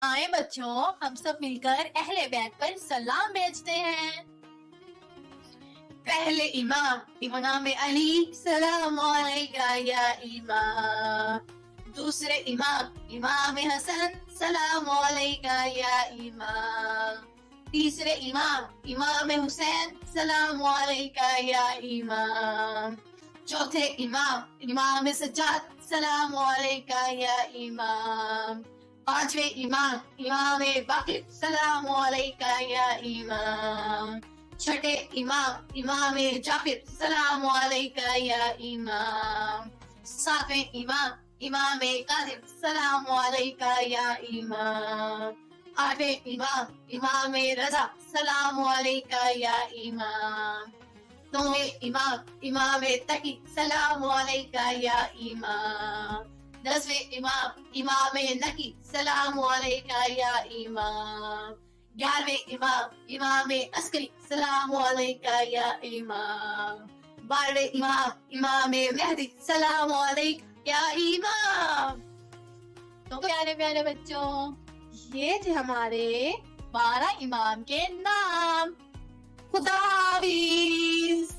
آئے بچوں، ہم سب مل کر اہل بیت پر سلام بھیجتے ہیں۔ پہلے امام علی، سلام علیکہ یا امام۔ دوسرے امام حسن، سلام علیکہ یا امام۔ تیسرے امام حسین، سلام علیکہ یا امام۔ چوتھے امام سجاد، سلام علیکہ یا امام۔ پانچویں امام باقر، سلام علیکہ یا امام۔ چھٹے امام جعفر، سلام علیکہ یا امام۔ ساتویں امام کاظم، سلام علیکہ یا امام۔ آٹھویں امام رضا، سلام علیکہ یا امام۔ نویں امام تقی، سلام علیکہ یا امام۔ 10ویں امام نقی، سلام علیکہ یا امام۔ 11ویں امام عسکری، سلام علیکہ یا امام۔ 12ویں امام مہدی، سلام علیکہ یا امام۔ تو پیارے پیارے بچوں، یہ تھے ہمارے 12 امام کے نام۔ خدا حافظ۔